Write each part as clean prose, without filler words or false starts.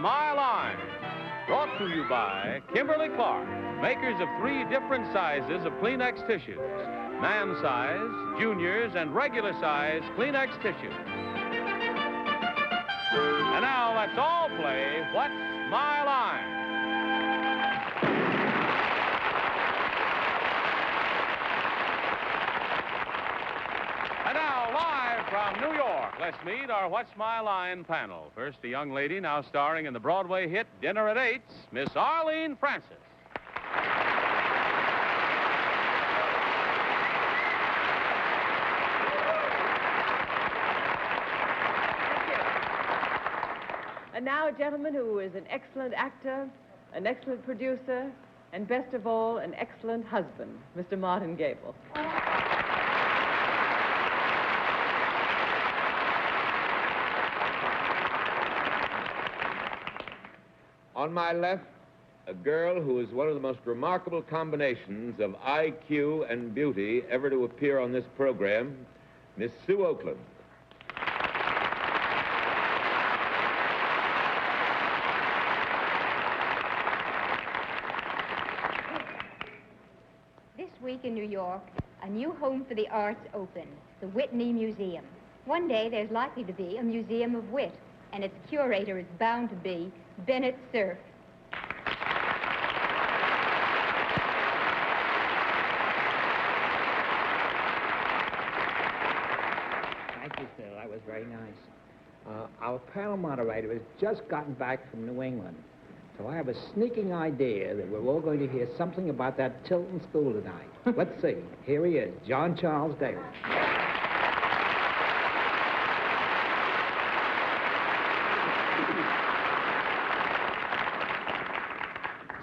My Line, brought to you by Kimberly-Clark, makers of 3 different sizes of Kleenex tissues, man size, juniors, and regular size Kleenex tissues. And now let's all play What's My Line? And now, live from New York, let's meet our What's My Line panel. First, a young lady now starring in the Broadway hit Dinner at 8's, Miss Arlene Francis. Thank you. And now a gentleman who is an excellent actor, an excellent producer, and best of all, an excellent husband, Mr. Martin Gabel. On my left, a girl who is one of the most remarkable combinations of IQ and beauty ever to appear on this program, Miss Sue Oakland. This week in New York, a new home for the arts opened, the Whitney Museum. One day there's likely to be a museum of wit, and its curator is bound to be Bennett, Cerf. Thank you, Phil. That was very nice. Our panel moderator has just gotten back from New England, so I have a sneaking idea that we're all going to hear something about that Tilton school tonight. Let's see. Here he is, John Charles Davis.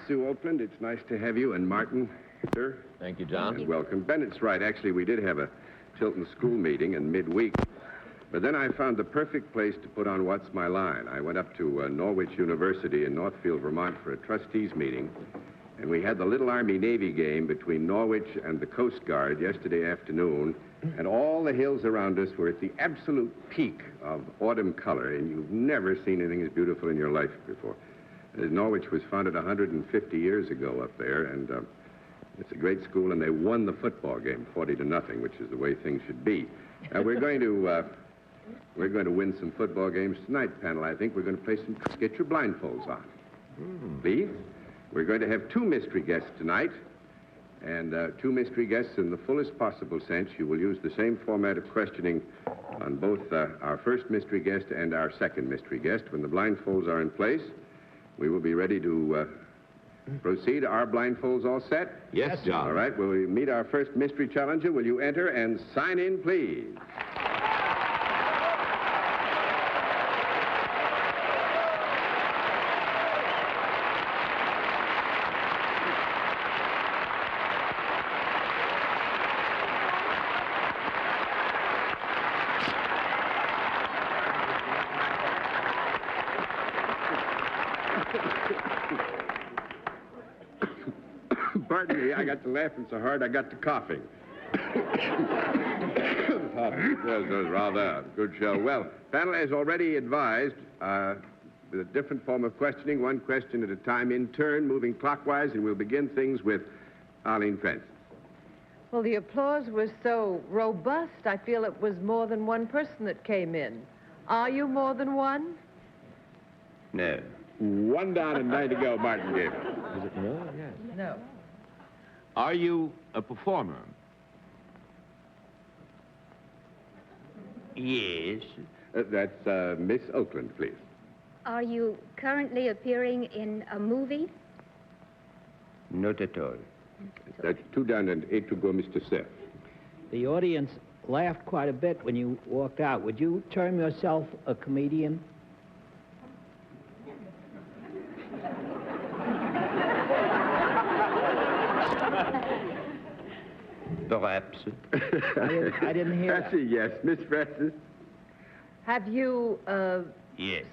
Sue Oakland, it's nice to have you, and Martin, sir. Thank you, John. You're welcome. Bennett's right. Actually, we did have a Tilton school meeting in midweek, but then I found the perfect place to put on What's My Line. I went up to Norwich University in Northfield, Vermont for a trustees meeting, and we had the Little Army-Navy game between Norwich and the Coast Guard yesterday afternoon, and all the hills around us were at the absolute peak of autumn color, and you've never seen anything as beautiful in your life before. Norwich was founded 150 years ago up there, and it's a great school, and they won the football game 40-0, which is the way things should be. We're going to win some football games tonight, panel. I think we're going to play some. Get your blindfolds on, please. We're going to have 2 mystery guests tonight, and 2 mystery guests in the fullest possible sense. You will use the same format of questioning on both our first mystery guest and our second mystery guest. When the blindfolds are in place, we will be ready to proceed. Our blindfolds all set? Yes, John. All right, will we meet our first mystery challenger? Will you enter and sign in, please? Pardon me, I got to laughing so hard I got to coughing. That was rather good show. Well, panel has already advised with a different form of questioning, 1 question at a time in turn, moving clockwise, and we'll begin things with Arlene Francis. Well, the applause was so robust, I feel it was more than 1 person that came in. Are you more than 1? No. 1 down and 9 to go, Martin Gabel. Is it no? Yes. No. Are you a performer? Yes. That's Miss Oakland, please. Are you currently appearing in a movie? Not at all. That's 2 down and 8 to go, Mr. Cerf. The audience laughed quite a bit when you walked out. Would you term yourself a comedian? Perhaps. I didn't hear That's that. a yes. Miss Francis? Have you, Yes.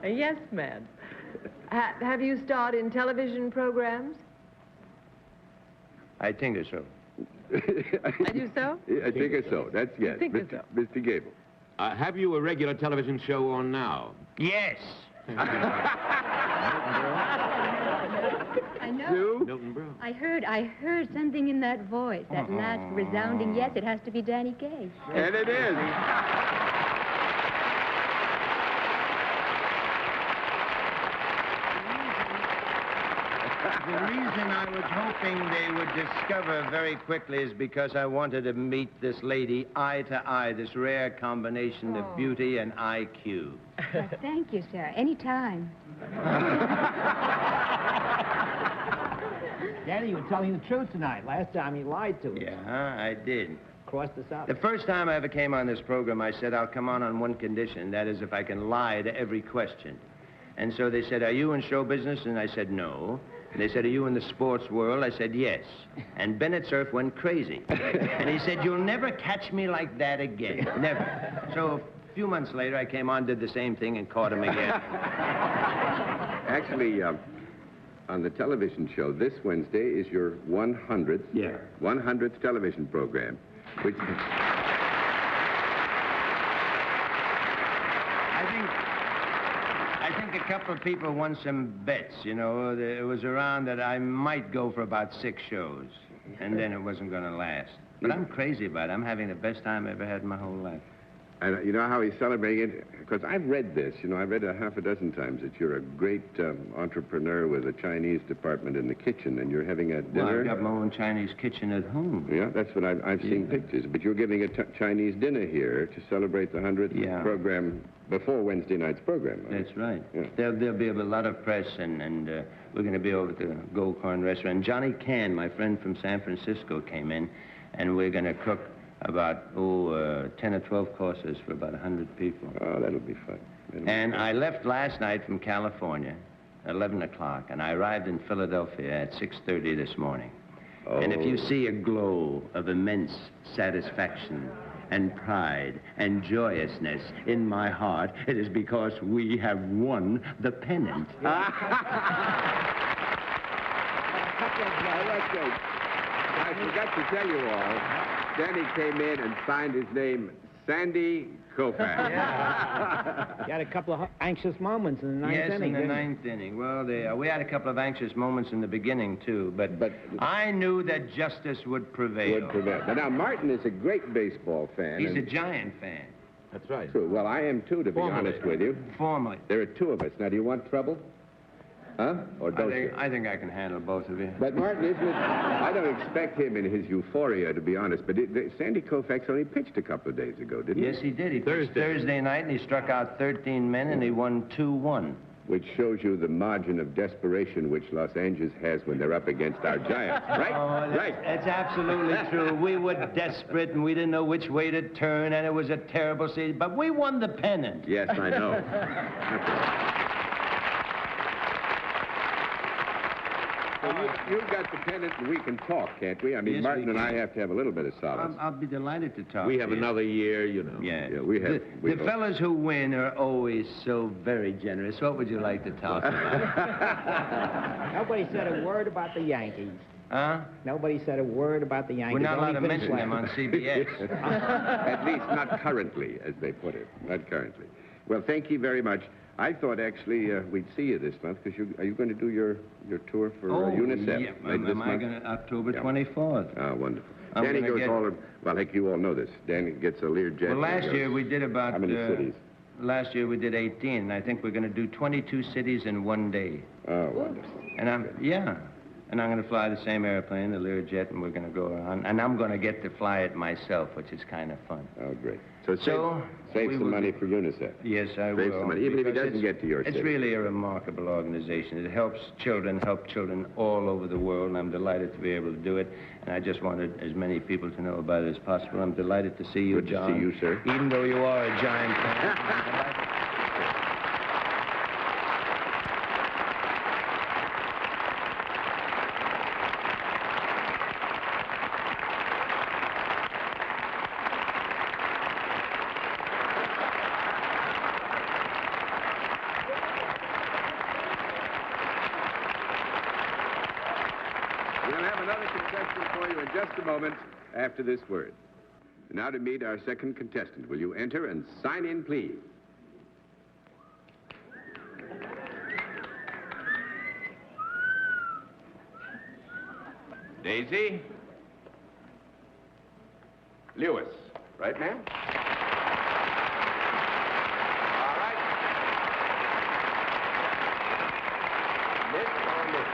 A yes, man. Have you starred in television programs? I think so. I do so? I think so. That's yes. think so? Mr. Gabel. Have you a regular television show on now? Yes. I know. Sue? Milton Brown. I heard something in that voice. That last resounding yes, it has to be Danny Kaye. And it is. The reason I was hoping they would discover very quickly is because I wanted to meet this lady eye to eye, this rare combination of beauty and IQ. Well, thank you, sir. Any time. Danny, you were telling the truth tonight. Last time you lied to us. Yeah, I did. Crossed us out. The first time I ever came on this program, I said I'll come on one condition. That is, if I can lie to every question. And so they said, are you in show business? And I said, no. And they said, are you in the sports world? I said, yes. And Bennett Cerf went crazy. And he said, you'll never catch me like that again. Never. So a few months later, I came on, did the same thing, and caught him again. Actually, on the television show, this Wednesday is your 100th, 100th television program, which... I think a couple of people won some bets, you know. It was around that I might go for about 6 shows, and then it wasn't going to last. But I'm crazy about it. I'm having the best time I ever had in my whole life. And you know how he's celebrating it? Because I've read this. You know, I've read it half a dozen times that you're a great entrepreneur with a Chinese department in the kitchen, and you're having a dinner. Well, I've got my own Chinese kitchen at home. Yeah, that's what I've seen pictures. But you're giving a Chinese dinner here to celebrate the 100th program before Wednesday night's program. Right? That's right. Yeah. There'll be a lot of press, and we're going to be over at the Gold Corn restaurant. Johnny Can, my friend from San Francisco, came in, and we're going to cook about, 10 or 12 courses for about 100 people. Oh, that'll be fun. And I left last night from California, 11 o'clock, and I arrived in Philadelphia at 6:30 this morning. Oh. And if you see a glow of immense satisfaction and pride and joyousness in my heart, it is because we have won the pennant. I forgot to tell you all, Danny came in and signed his name, Sandy Koufax. You had a couple of anxious moments in the ninth inning. Yes, in the ninth inning. Well, we had a couple of anxious moments in the beginning, too, but I knew that justice would prevail. But now, Martin is a great baseball fan. He's a Giant fan. That's right. True. Well, I am, too, to be honest with you. Formally. There are 2 of us. Now, do you want trouble? Huh? Or don't you? I think I can handle both of you. But Martin, isn't it? I don't expect him in his euphoria, to be honest, but Sandy Koufax only pitched a couple of days ago, didn't he? Yes, he did. He pitched Thursday night, and he struck out 13 men, and he won 2-1. Which shows you the margin of desperation which Los Angeles has when they're up against our Giants, right? Oh, that's absolutely true. We were desperate, and we didn't know which way to turn, and it was a terrible season, but we won the pennant. Yes, I know. You've got the pennant, and we can talk, can't we? I mean, Yes, Martin we and I can. have to have a little bit of solace. I'll be delighted to talk. We have to you. another year, you know. Yeah. Yeah, we have. The fellas who win are always so very generous. What would you like to talk about? Nobody said a word about the Yankees. Huh? Nobody said a word about the Yankees. We're not allowed to Only mention finished them on last. CBS. At least not currently, as they put it. Not currently. Well, thank you very much. I thought, actually, we'd see you this month, because are you going to do your tour for UNICEF? Yeah. later this month? October 24th. Ah, wonderful. I'm Danny gonna goes get- well, heck, you all know this. Danny gets a Learjet. Well, last year we did about... How many cities? Last year we did 18, and I think we're going to do 22 cities in one day. Oh, wonderful. And I'm going to fly the same airplane, the Learjet, and we're going to go around. And I'm going to get to fly it myself, which is kind of fun. Oh, great. So save we some will money do- for UNICEF. Yes, I Save will. some money, even if it because doesn't get to your It's city. really a remarkable organization. It help children all over the world, and I'm delighted to be able to do it. And I just wanted as many people to know about it as possible. I'm delighted to see you, Good to John. see you, sir. Even though you are a Giant fan. I'm delighted. we'll have another contestant for you in just a moment after this word. Now to meet our second contestant. Will you enter and sign in, please? Daisy? Lewis. Right, ma'am? All right. Miss or Miss?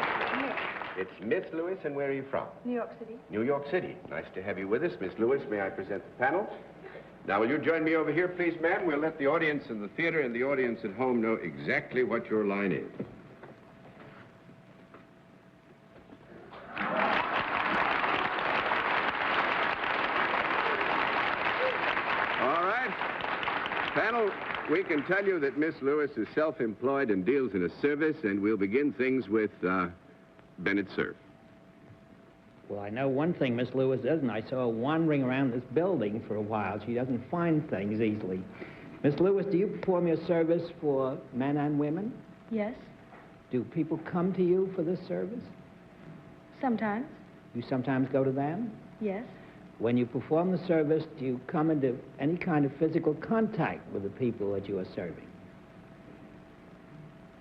It's Miss Lewis, and where are you from? New York City. New York City. Nice to have you with us. Miss Lewis, may I present the panel? Now, will you join me over here, please, ma'am? We'll let the audience in the theater and the audience at home know exactly what your line is. All right. Panel, we can tell you that Miss Lewis is self-employed and deals in a service, and we'll begin things with Bennett Cerf. Well, I know one thing Miss Lewis doesn't. I saw her wandering around this building for a while. She doesn't find things easily. Miss Lewis, do you perform your service for men and women? Yes. Do people come to you for this service? Sometimes. You sometimes go to them? Yes. When you perform the service, do you come into any kind of physical contact with the people that you are serving?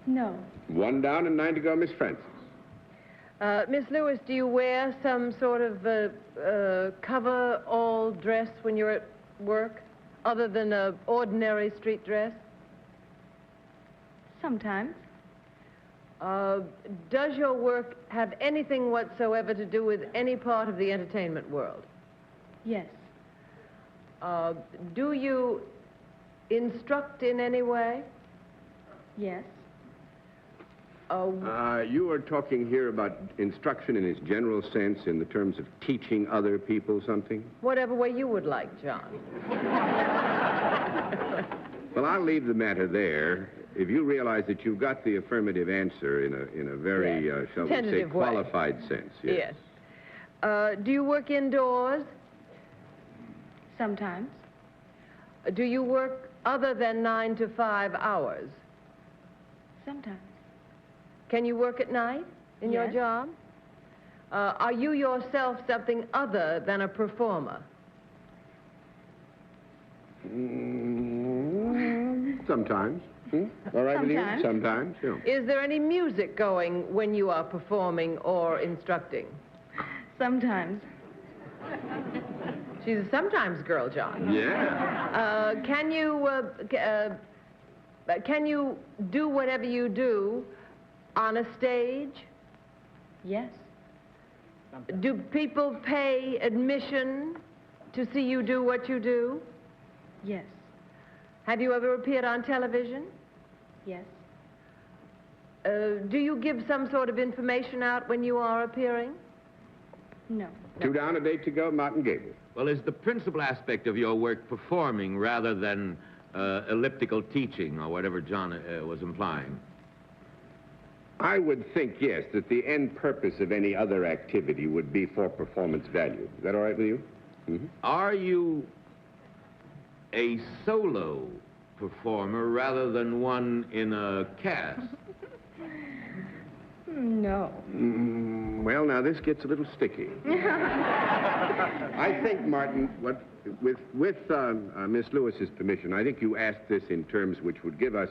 No. 1 down and 9 to go, Miss Francis. Miss Lewis, do you wear some sort of cover-all dress when you're at work, other than an ordinary street dress? Sometimes. Does your work have anything whatsoever to do with any part of the entertainment world? Yes. Do you instruct in any way? Yes. You are talking here about instruction in its general sense, in the terms of teaching other people something? Whatever way you would like, John. Well, I'll leave the matter there. If you realize that you've got the affirmative answer in a very, yes. shall we say, Tentative way. qualified sense. Yes. Do you work indoors? Sometimes. Do you work other than 9 to 5 hours? Sometimes. Can you work at night in your Yes. job? Are you yourself something other than a performer? Sometimes. All right with you? Sometimes. Sometimes, yeah. Is there any music going when you are performing or instructing? Sometimes. She's a sometimes girl, John. Yeah. Can you do whatever you do on a stage? Yes. Do people pay admission to see you do what you do? Yes. Have you ever appeared on television? Yes. Do you give some sort of information out when you are appearing? No. 2 down, a date to go, Martin Gabel. Well, is the principal aspect of your work performing rather than elliptical teaching or whatever John was implying? I would think, yes, that the end purpose of any other activity would be for performance value. Is that all right with you? Mm-hmm. Are you a solo performer rather than one in a cast? No. Well, now, this gets a little sticky. I think, Martin, with Miss Lewis's permission, I think you asked this in terms which would give us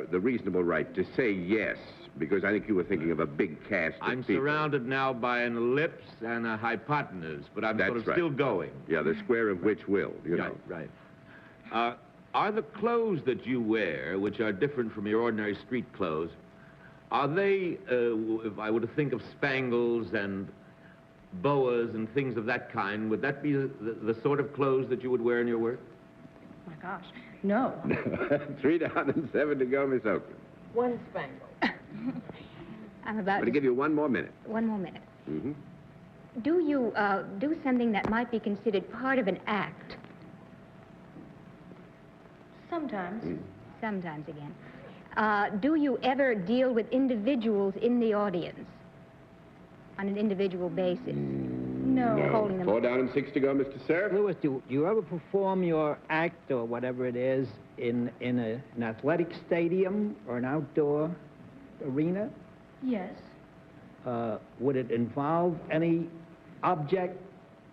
the reasonable right to say yes, because I think you were thinking of a big cast of I'm people. surrounded now by an ellipse and a hypotenuse, but I'm sort of still going. Yeah, the square of which will, you know. Right. Are the clothes that you wear, which are different from your ordinary street clothes, are they, if I were to think of spangles and boas and things of that kind, would that be the sort of clothes that you would wear in your work? Oh, my gosh. No. 3 down and 7 to go, Miss Oakland. 1 spangle. I'm about I'm going to give you 1 more minute. 1 more minute. Mm-hmm. Do you do something that might be considered part of an act? Sometimes. Sometimes again. Do you ever deal with individuals in the audience on an individual basis? No. Holding them 4 down and 6 to go, Mr. Cerf. Lewis, do you ever perform your act or whatever it is in an athletic stadium or an outdoor arena? Yes. would it involve any object?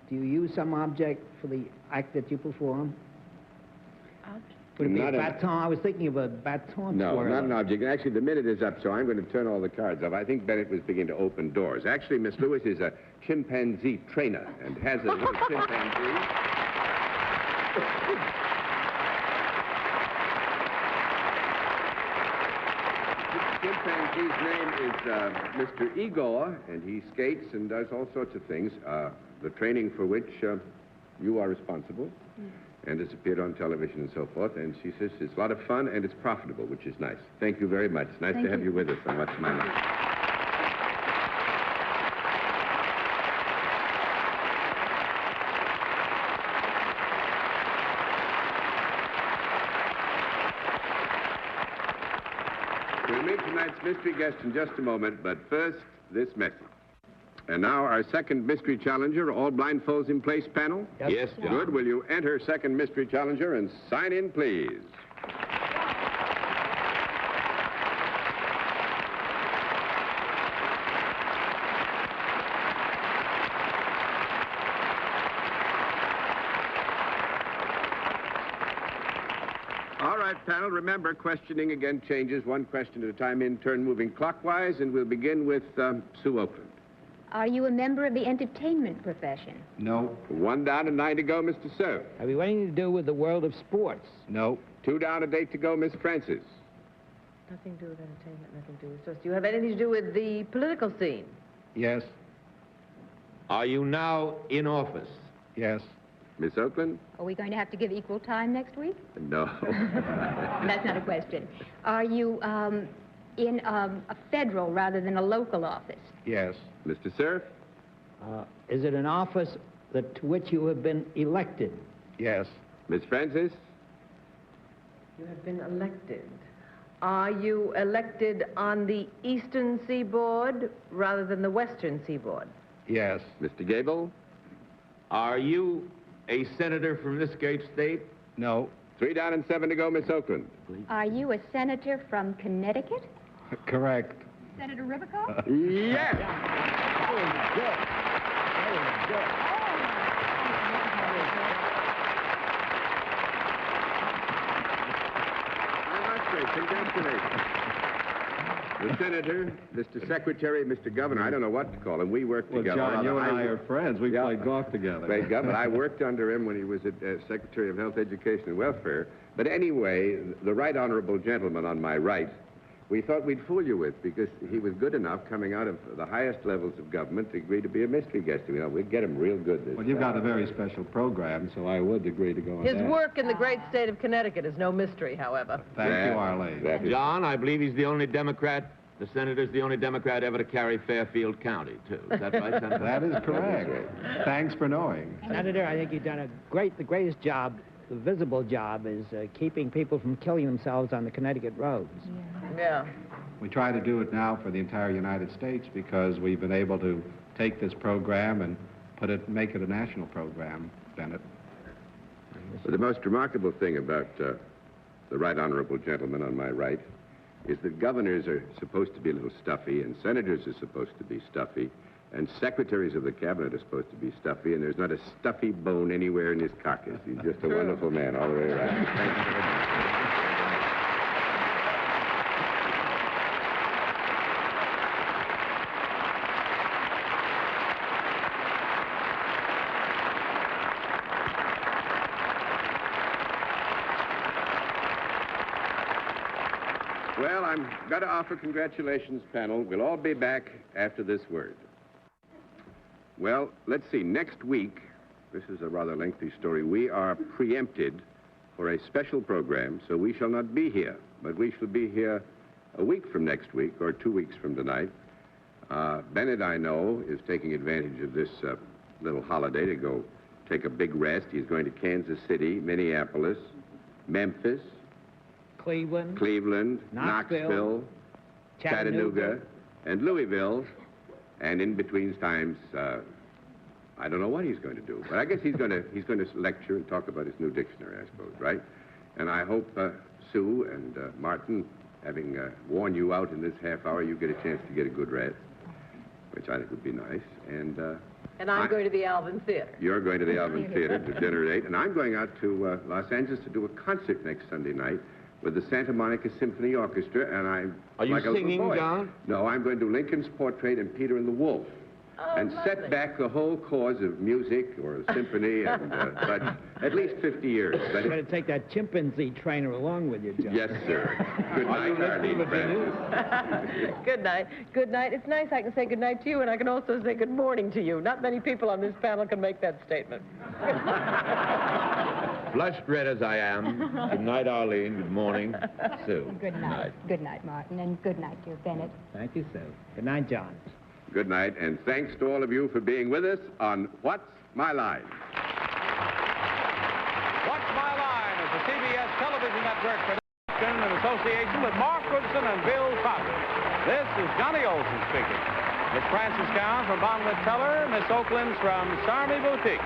Do you use some object for the act that you perform? Would it be a baton? I was thinking of a baton. No, not an object. Actually, the minute is up, so I'm going to turn all the cards off. I think Bennett was beginning to open doors. Actually, Miss Lewis is a chimpanzee trainer and has a little chimpanzee. This chimpanzee's name is Mr. Igor, and he skates and does all sorts of things, the training for which you are responsible. And has appeared on television and so forth. And she says it's a lot of fun and it's profitable, which is nice. Thank you very much. It's nice to have you with us on What's My Mind. We'll meet tonight's mystery guest in just a moment, but first, this message. And now our second mystery challenger, all blindfolds in place panel? Yes, John. Good. Will you enter second mystery challenger and sign in, please? All right, panel, remember, questioning again changes one question at a time in turn, moving clockwise, and we'll begin with Sue Oakland. Are you a member of the entertainment profession? No. 1 down and 9 to go, Mr. Cerf. Have you anything to do with the world of sports? No. 2 down and 8 to go, Miss Francis. Nothing to do with entertainment, nothing to do with sports. Do you have anything to do with the political scene? Yes. Are you now in office? Yes. Miss Oakland? Are we going to have to give equal time next week? No. That's not a question. Are you in a federal rather than a local office? Yes. Mr. Cerf? Is it an office to which you have been elected? Yes. Miss Francis? You have been elected. Are you elected on the eastern seaboard rather than the western seaboard? Yes. Mr. Gabel? Are you a senator from this great state? No. 3 down and 7 to go, Miss Oakland. Are you a senator from Connecticut? Correct. Senator Ribicoff? Yes! Congratulations. The senator, Mr. Secretary, Mr. Governor, I don't know what to call him. We worked together. Well, John, you and I are friends. We played golf together. Played golf, but I worked under him when he was Secretary of Health, Education, and Welfare. But anyway, the right honorable gentleman on my right, we thought we'd fool you with, because he was good enough coming out of the highest levels of government to agree to be a mystery guest. You know, we'd get him real good this Well, you've got a very special program, so I would agree to go on His that. work in the great state of Connecticut is no mystery, however. Thank you, Arlene. John, I believe he's the only Democrat, the senator's the only Democrat ever to carry Fairfield County, too. Is that right, Senator? That is correct. Thanks for knowing. Senator, I think you've done the greatest job. The visible job is keeping people from killing themselves on the Connecticut roads. Yeah. We try to do it now for the entire United States because we've been able to take this program and make it a national program, Bennett. Well, the most remarkable thing about the right honorable gentleman on my right is that governors are supposed to be a little stuffy, and senators are supposed to be stuffy, and secretaries of the cabinet are supposed to be stuffy, and there's not a stuffy bone anywhere in his carcass. He's just a wonderful man all the way around. Thank you very much. Well, I'm going to offer congratulations, panel. We'll all be back after this word. Well, let's see. Next week, this is a rather lengthy story, we are preempted for a special program, so we shall not be here. But we shall be here a week from next week, or 2 weeks from tonight. Bennett, I know, is taking advantage of this little holiday to go take a big rest. He's going to Kansas City, Minneapolis, Memphis, Cleveland, Knoxville, Chattanooga, and Louisville. And in between times, I don't know what he's going to do. But I guess he's going to lecture and talk about his new dictionary, I suppose, right? And I hope Sue and Martin, having worn you out in this half hour, you get a chance to get a good rest. which I think would be nice. And I'm going to the Alvin Theater. You're going to the Alvin Theater to dinner at 8, and I'm going out to Los Angeles to do a concert next Sunday night with the Santa Monica Symphony Orchestra, and I'm Are you like a little singing, boy. John? No, I'm going to do Lincoln's Portrait and Peter and the Wolf. Oh, And lovely. set back the whole cause of music or a symphony, and but at least 50 years. But You're going to take that chimpanzee trainer along with you, John. yes, sir. Good night, Arlene Francis. Good night. Good night. It's nice I can say good night to you, and I can also say good morning to you. Not many people on this panel can make that statement. Flushed red as I am. Good night, Arlene. Good morning, Sue. Good night. Good night, Martin, and good night, dear Bennett. Thank you, Sue. Good night, John. Good night, and thanks to all of you for being with us on What's My Line? What's My Line is a CBS television network production in association with Mark Goodson and Bill Cotter. This is Johnny Olsen speaking. Miss Frances Gown from Bonwit Teller, Miss Oakland's from Sarmy Boutique.